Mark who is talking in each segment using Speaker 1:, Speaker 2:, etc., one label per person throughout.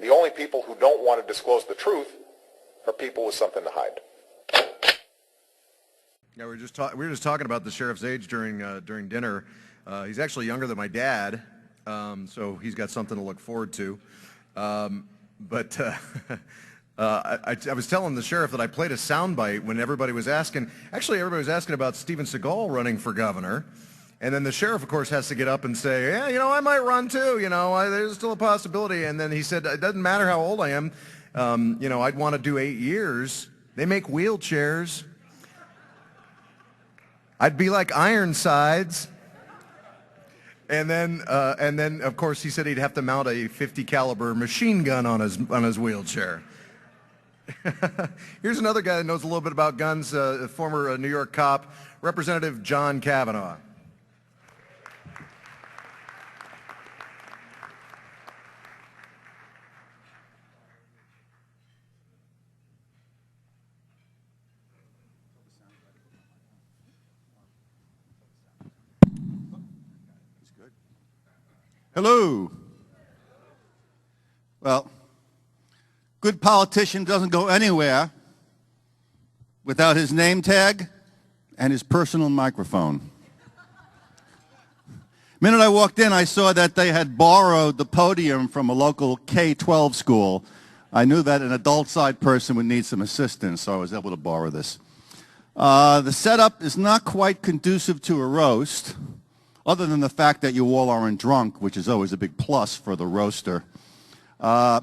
Speaker 1: The only people who don't want to disclose the truth are people with something to hide.
Speaker 2: Yeah, we were just talking about the sheriff's age during dinner. He's actually younger than my dad, so he's got something to look forward to. I was telling the sheriff that I played a soundbite when everybody was asking. Actually, everybody was asking about Steven Seagal running for governor. And then the sheriff, of course, has to get up and say, yeah, you know, I might run too. You know, there's still a possibility. And then he said, it doesn't matter how old I am. You know, I'd want to do 8 years. They make wheelchairs. I'd be like Ironsides. And then, of course, he said he'd have to mount a .50 caliber machine gun on his wheelchair. Here's another guy that knows a little bit about guns, a former New York cop, Representative John Kavanagh.
Speaker 3: Hello. Well, good politician doesn't go anywhere without his name tag and his personal microphone. The minute I walked in, I saw that they had borrowed the podium from a local K-12 school. I knew that an adult-side person would need some assistance, so I was able to borrow this. The setup is not quite conducive to a roast, other than the fact that you all aren't drunk, which is always a big plus for the roaster. My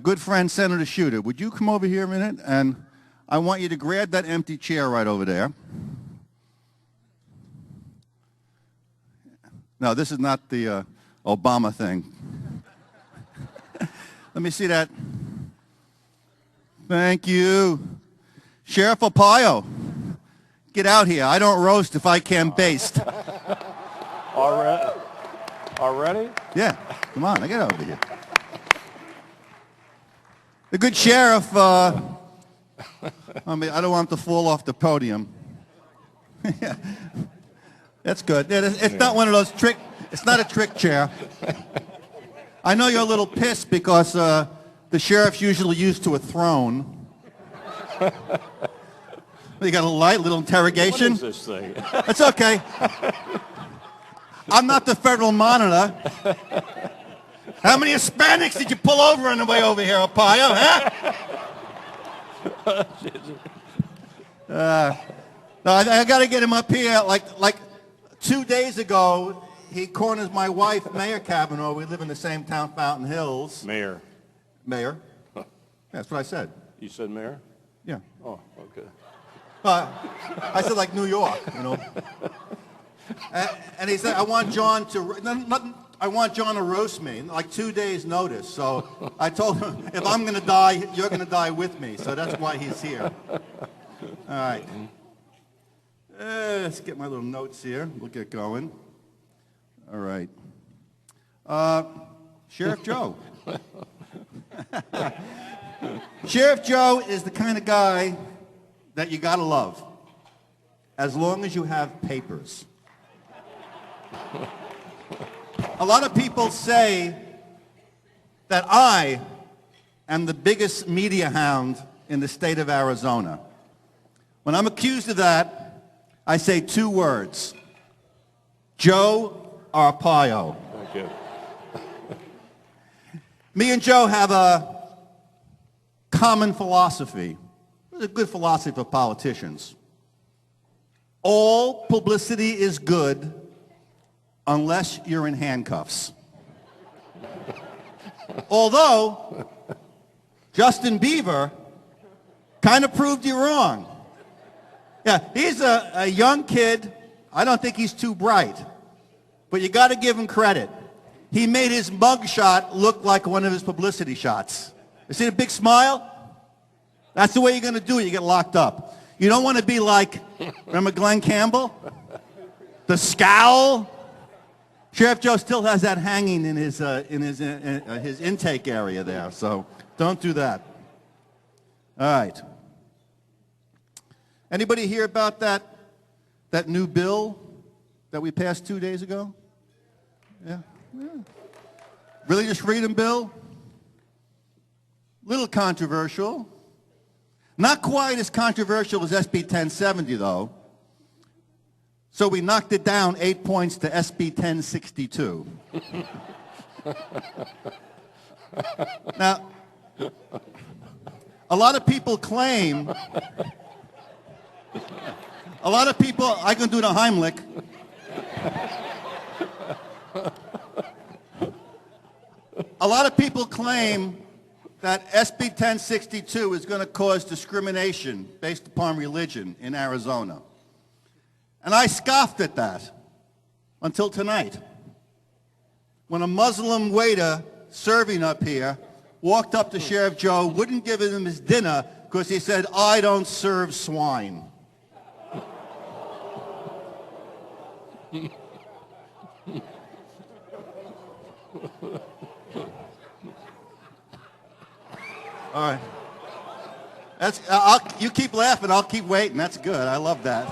Speaker 3: good friend, Senator Shooter, would you come over here a minute? And I want you to grab that empty chair right over there. No, this is not the Obama thing. Let me see that. Thank you. Sheriff Arpaio, get out here. I don't roast if I can't baste.
Speaker 4: Already?
Speaker 3: Yeah, come on, I get over here. The good sheriff, I mean, I don't want him to fall off the podium. Yeah. That's good. It's not one of those it's not a trick chair. I know you're a little pissed because the sheriff's usually used to a throne. You got a light, little interrogation?
Speaker 4: What is this thing?
Speaker 3: It's okay. I'm not the Federal Monitor. How many Hispanics did you pull over on the way over here, Arpaio, huh? No, I got to get him up here. Like 2 days ago, he corners my wife, Mayor Kavanagh. We live in the same town, Fountain Hills.
Speaker 4: Mayor.
Speaker 3: Mayor. Huh. That's what I said.
Speaker 4: You said mayor?
Speaker 3: Yeah.
Speaker 4: Oh, okay.
Speaker 3: I said like New York, you know. And he said, I want John to roast me, like 2 days notice. So I told him, if I'm going to die, you're going to die with me. So that's why he's here. All right. Let's get my little notes here. We'll get going. All right. Sheriff Joe. Sheriff Joe is the kind of guy that you got to love, as long as you have papers. A lot of people say that I am the biggest media hound in the state of Arizona. When I'm accused of that, I say 2 words: Joe Arpaio.
Speaker 4: Thank you.
Speaker 3: Me and Joe have a common philosophy. It's a good philosophy for politicians. All publicity is good unless you're in handcuffs. Although Justin Bieber kind of proved you wrong. Yeah, he's a young kid. I don't think he's too bright. But you got to give him credit. He made his mugshot look like one of his publicity shots. You see the big smile? That's the way you're going to do it. You get locked up. You don't want to be like, remember Glenn Campbell? The scowl? Sheriff Joe still has that hanging in his intake area there, so don't do that. All right. Anybody hear about that new bill that we passed 2 days ago? Yeah. Really just freedom bill? Little controversial. Not quite as controversial as SB 1070, though. So we knocked it down 8 points to SB 1062. Now, a lot of people claim, I can do the Heimlich. A lot of people claim that SB 1062 is going to cause discrimination based upon religion in Arizona. And I scoffed at that until tonight, when a Muslim waiter serving up here walked up to Sheriff Joe, wouldn't give him his dinner because he said, "I don't serve swine." All right. You keep laughing, I'll keep waiting. That's good. I love that.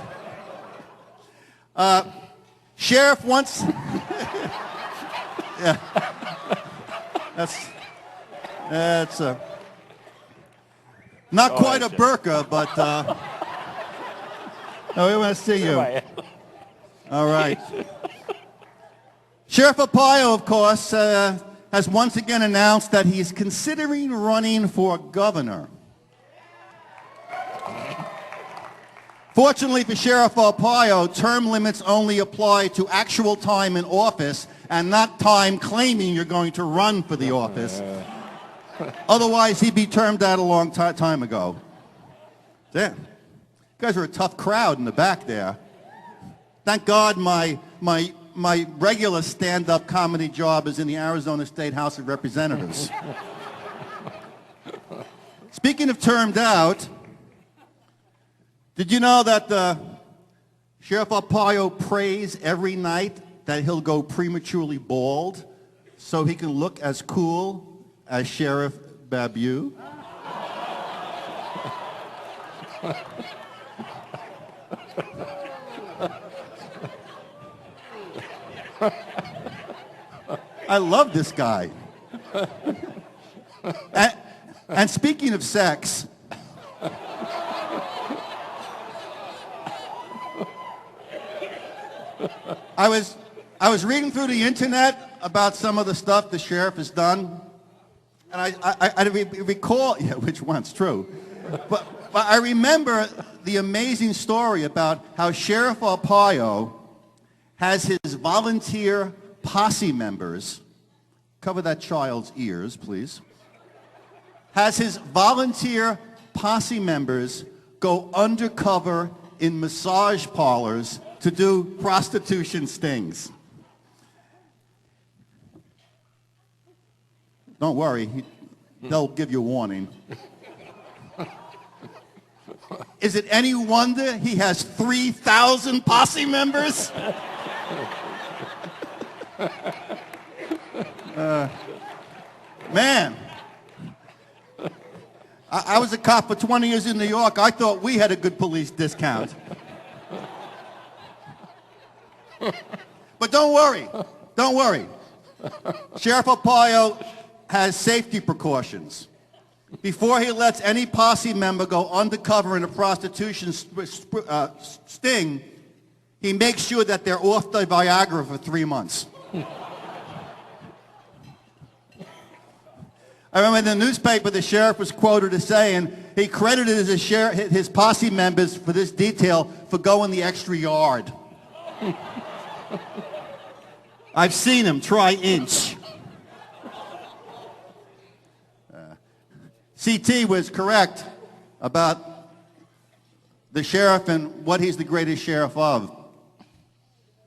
Speaker 3: Sheriff once... yeah. That's not quite a burqa, but... no, we want to see you. All right. Sheriff Arpaio, of course, has once again announced that he's considering running for governor. Fortunately for Sheriff Arpaio, term limits only apply to actual time in office and not time claiming you're going to run for the office. Otherwise, he'd be termed out a long time ago. Damn. You guys are a tough crowd in the back there. Thank God my regular stand-up comedy job is in the Arizona State House of Representatives. Speaking of termed out, did you know that Sheriff Arpaio prays every night that he'll go prematurely bald so he can look as cool as Sheriff Babu? I love this guy. And speaking of sex, I was reading through the internet about some of the stuff the sheriff has done, and I recall, yeah, which one's true, but I remember the amazing story about how Sheriff Arpaio has his volunteer Posse members, cover that child's ears, please, has his volunteer Posse members go undercover in massage parlors to do prostitution stings. Don't worry, they'll give you a warning. Is it any wonder he has 3,000 Posse members? Man, I was a cop for 20 years in New York. I thought we had a good police discount. But don't worry. Sheriff Arpaio has safety precautions. Before he lets any Posse member go undercover in a prostitution sting, he makes sure that they're off the Viagra for 3 months. I remember in the newspaper the sheriff was quoted as saying he credited his Posse members for this detail for going the extra yard. I've seen him try inch. CT was correct about the sheriff and what he's the greatest sheriff of.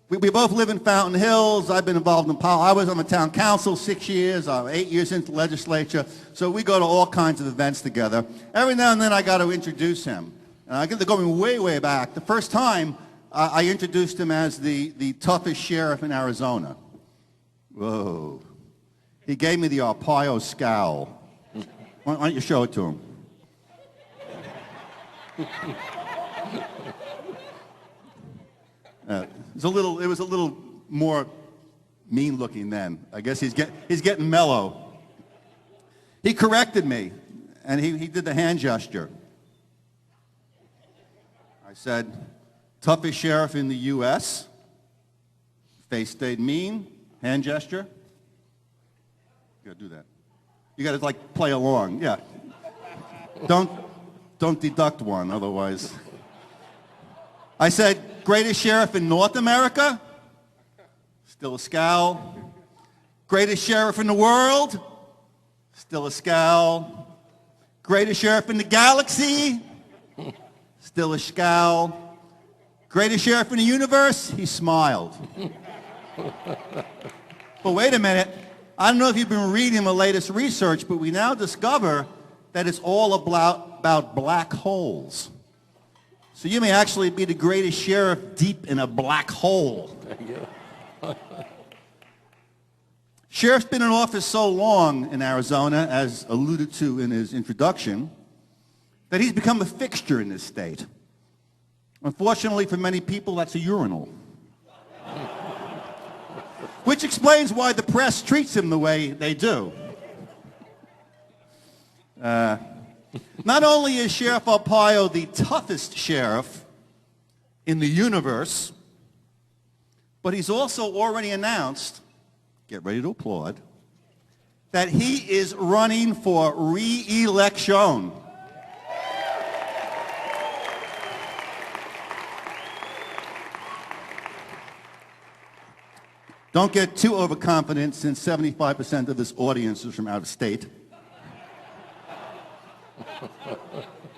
Speaker 3: We both live in Fountain Hills. I've been involved in politics. I was on the town council 6 years, 8 years into the legislature, so we go to all kinds of events together. Every now and then I got to introduce him. I get to going way, way back. The first time I introduced him as the toughest sheriff in Arizona. Whoa. He gave me the Arpaio scowl. Why don't you show it to him? It was a little more mean looking then. I guess he's getting mellow. He corrected me. and he did the hand gesture. I said, toughest sheriff in the U.S. Face stayed mean. Hand gesture. You gotta do that. You gotta like play along. Yeah. Don't deduct one, otherwise. I said, greatest sheriff in North America. Still a scowl. Greatest sheriff in the world. Still a scowl. Greatest sheriff in the galaxy. Still a scowl. Greatest sheriff in the universe. He smiled. But wait a minute. I don't know if you've been reading the latest research, but we now discover that it's all about black holes. So you may actually be the greatest sheriff deep in a black hole. Sheriff's been in office so long in Arizona, as alluded to in his introduction, that he's become a fixture in this state. Unfortunately for many people, that's a urinal. Which explains why the press treats him the way they do. Not only is Sheriff Arpaio the toughest sheriff in the universe, but he's also already announced, get ready to applaud, that he is running for re-election. Don't get too overconfident, since 75% of this audience is from out of state.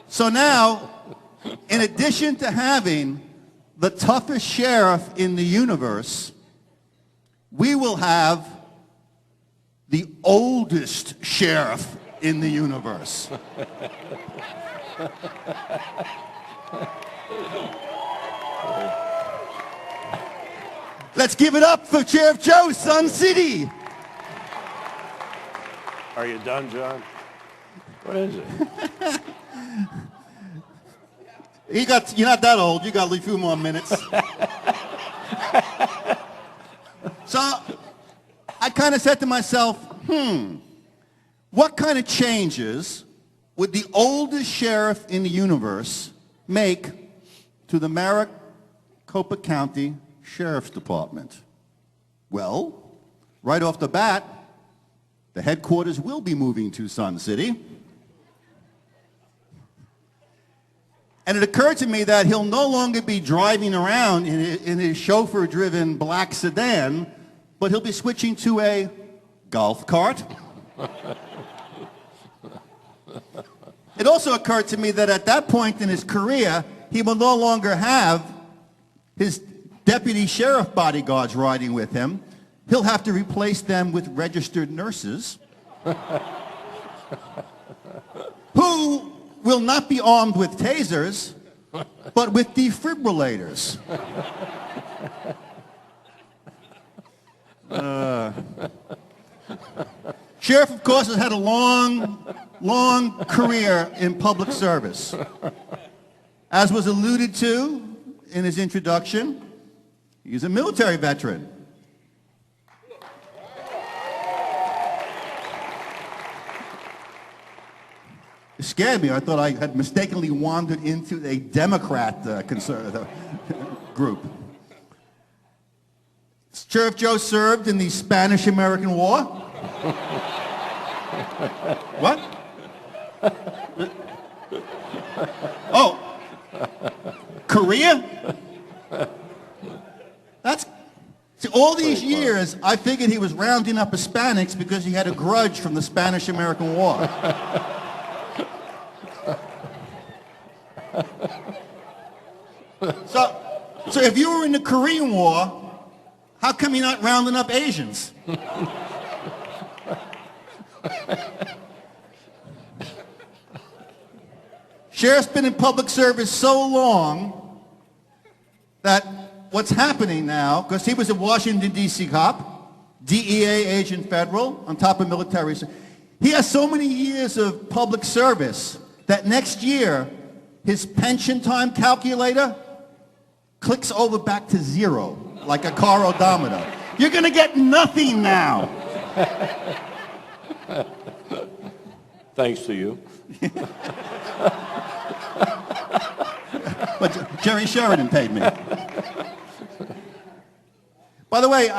Speaker 3: So now, in addition to having the toughest sheriff in the universe, we will have the oldest sheriff in the universe. Let's give it up for Sheriff Joe, Sun City.
Speaker 4: Are you done, John? What is it?
Speaker 3: You're not that old. You got a few more minutes. So I kind of said to myself, what kind of changes would the oldest sheriff in the universe make to the Maricopa County Sheriff's Department? Well, right off the bat, the headquarters will be moving to Sun City. And it occurred to me that he'll no longer be driving around in his chauffeur-driven black sedan, but he'll be switching to a golf cart. It also occurred to me that at that point in his career, he will no longer have his deputy sheriff bodyguards riding with him. He'll have to replace them with registered nurses who will not be armed with tasers, but with defibrillators. Sheriff, of course, has had a long career in public service. As was alluded to in his introduction, he's a military veteran. It scared me. I thought I had mistakenly wandered into a Democrat conservative group. Sheriff Joe served in the Spanish-American War. What? Oh, Korea? See, all these years, I figured he was rounding up Hispanics because he had a grudge from the Spanish-American War. So if you were in the Korean War, how come you're not rounding up Asians? Sheriff's been in public service so long that what's happening now, because he was a Washington, D.C. cop, DEA agent federal, on top of military, he has so many years of public service that next year his pension time calculator clicks over back to zero, like a car odometer. You're going to get nothing now.
Speaker 4: Thanks to you.
Speaker 3: But Jerry Sheridan paid me. By the way,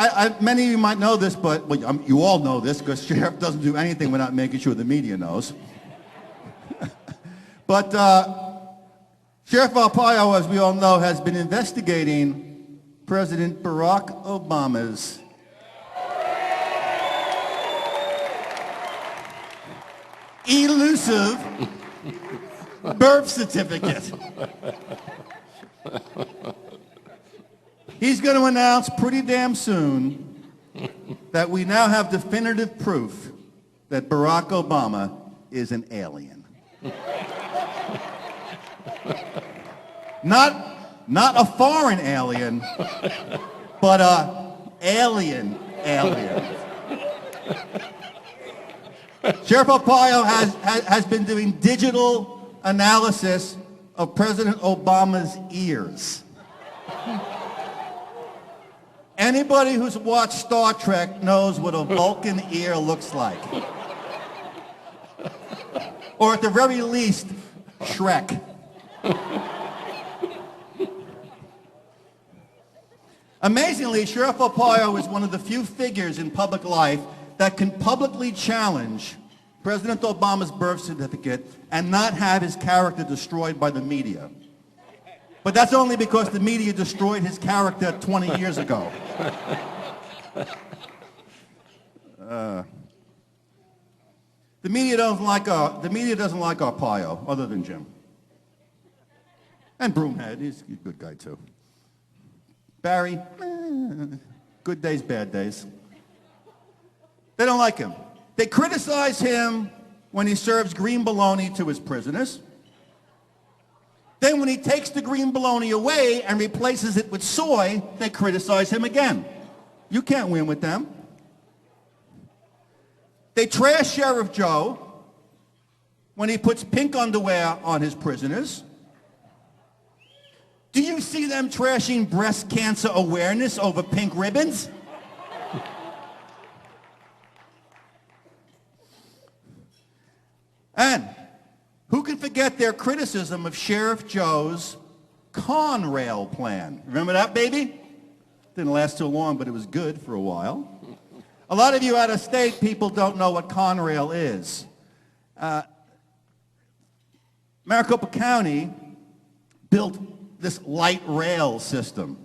Speaker 3: many of you might know this, but well, you all know this because Sheriff doesn't do anything without making sure the media knows. But Sheriff Arpaio, as we all know, has been investigating President Barack Obama's elusive birth certificate. He's going to announce pretty damn soon that we now have definitive proof that Barack Obama is an alien. Not a foreign alien, but a alien. Sheriff Arpaio has been doing digital analysis of President Obama's ears. Anybody who's watched Star Trek knows what a Vulcan ear looks like. Or at the very least, Shrek. Amazingly, Sheriff Arpaio is one of the few figures in public life that can publicly challenge President Obama's birth certificate and not have his character destroyed by the media. But that's only because the media destroyed his character 20 years ago. The media doesn't like Arpaio, other than Jim. And Broomhead, he's a good guy too. Barry, good days, bad days. They don't like him. They criticize him when he serves green bologna to his prisoners. Then when he takes the green bologna away and replaces it with soy, they criticize him again. You can't win with them. They trash Sheriff Joe when he puts pink underwear on his prisoners. Do you see them trashing breast cancer awareness over pink ribbons? And who can forget their criticism of Sheriff Joe's Conrail plan? Remember that, baby? Didn't last too long, but it was good for a while. A lot of you out of state people don't know what Conrail is. Maricopa County built this light rail system.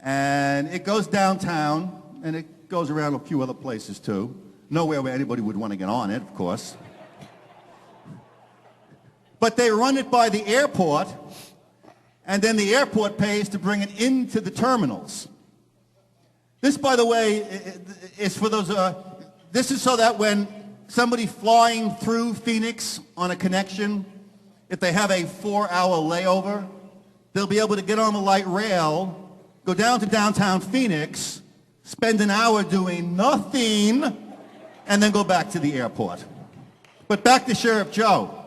Speaker 3: And it goes downtown, and it goes around a few other places too. Nowhere where anybody would want to get on it, of course. But they run it by the airport, and then the airport pays to bring it into the terminals. This, by the way, is for those, this is so that when somebody flying through Phoenix on a connection, if they have a 4-hour layover, they'll be able to get on the light rail, go down to downtown Phoenix, spend an hour doing nothing, and then go back to the airport. But back to Sheriff Joe.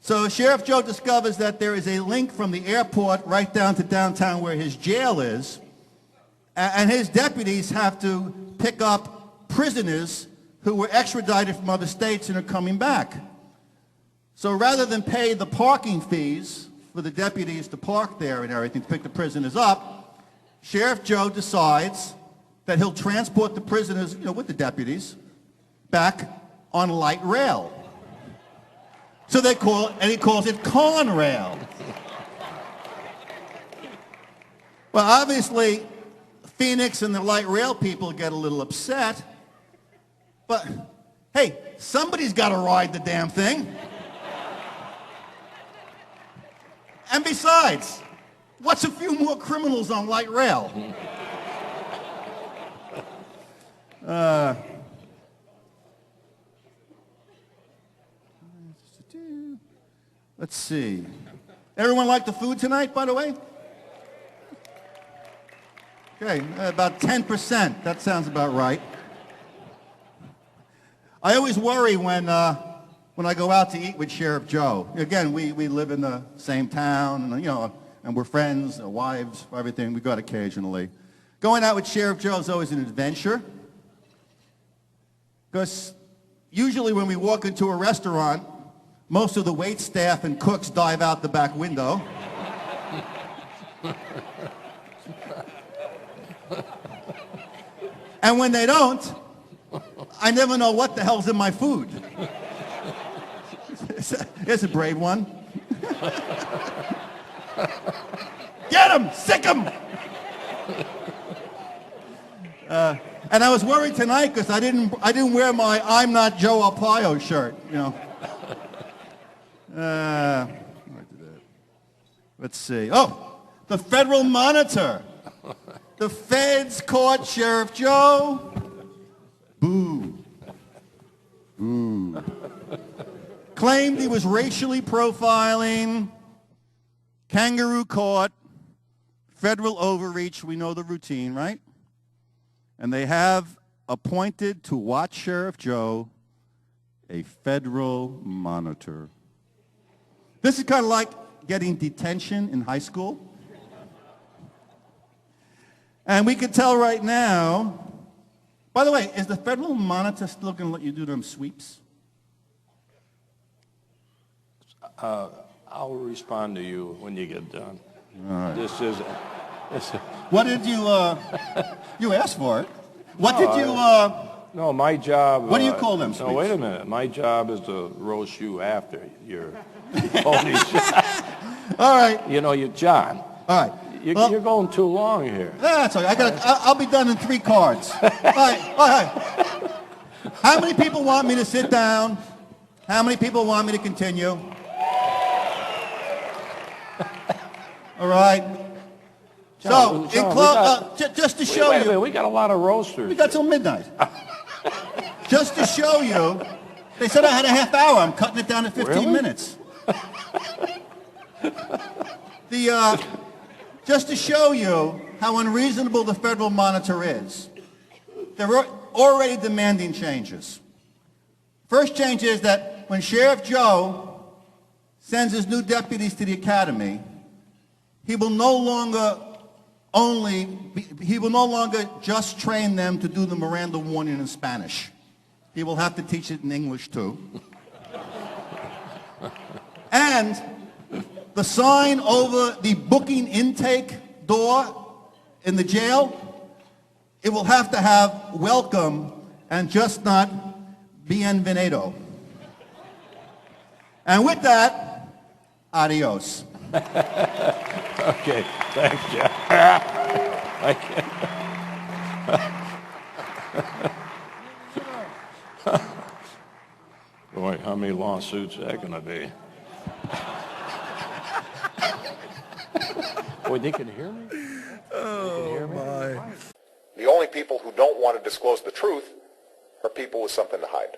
Speaker 3: So Sheriff Joe discovers that there is a link from the airport right down to downtown where his jail is, and his deputies have to pick up prisoners who were extradited from other states and are coming back. So rather than pay the parking fees for the deputies to park there and everything to pick the prisoners up, Sheriff Joe decides that he'll transport the prisoners, with the deputies, back on light rail. So he calls it Conrail. Well, obviously, Phoenix and the light rail people get a little upset, but hey, somebody's got to ride the damn thing. And besides, what's a few more criminals on light rail? Let's see. Everyone like the food tonight, by the way? Okay, about 10%. That sounds about right. I always worry when I go out to eat with Sheriff Joe. Again, we live in the same town, and, and we're friends, wives, everything. We go out occasionally. Going out with Sheriff Joe is always an adventure. Because Usually when we walk into a restaurant, most of the wait staff and cooks dive out the back window. And when they don't, I never know what the hell's in my food. It's a brave one. Get him! Sick him! And I was worried tonight because I didn't wear my "I'm not Joe Arpaio" shirt, you know. Let's see. Oh, the Federal Monitor. The feds caught Sheriff Joe. Boo. Boo. Claimed he was racially profiling. Kangaroo court. Federal overreach. We know the routine, right? And they have appointed to watch Sheriff Joe a federal monitor. This is kind of like getting detention in high school. And we can tell right now, by the way, is the federal monitor still going to let you do them sweeps?
Speaker 4: I'll respond to you when you get done.
Speaker 3: All right.
Speaker 4: This is.
Speaker 3: What did you, you asked for it. What did you,
Speaker 4: No, my job.
Speaker 3: What do you call them
Speaker 4: No,
Speaker 3: sweeps?
Speaker 4: wait a minute. My job is to roast you after your phony shot.
Speaker 3: All right.
Speaker 4: You know, John.
Speaker 3: All right.
Speaker 4: You're going too long here.
Speaker 3: That's all right. I'll be done in 3 cards. All right. All right. How many people want me to sit down? How many people want me to continue? All right.
Speaker 4: John,
Speaker 3: just to show
Speaker 4: wait,
Speaker 3: you,
Speaker 4: we got a lot of roasters.
Speaker 3: we got till midnight. Just to show you, they said I had a half hour. I'm cutting it down to 15
Speaker 4: Really?
Speaker 3: minutes. Just to show you how unreasonable the federal monitor is, they're already demanding changes. First change is that when Sheriff Joe sends his new deputies to the academy, he will no longer just train them to do the Miranda warning in Spanish. He will have to teach it in English too. And the sign over the booking intake door in the jail, it will have to have welcome and just not bienvenido. And with that, adios.
Speaker 4: Okay, thanks, John. I can't. Boy, how many lawsuits is that going to be? Boy, they can hear me?
Speaker 2: Oh, my.
Speaker 1: The only people who don't want to disclose the truth are people with something to hide.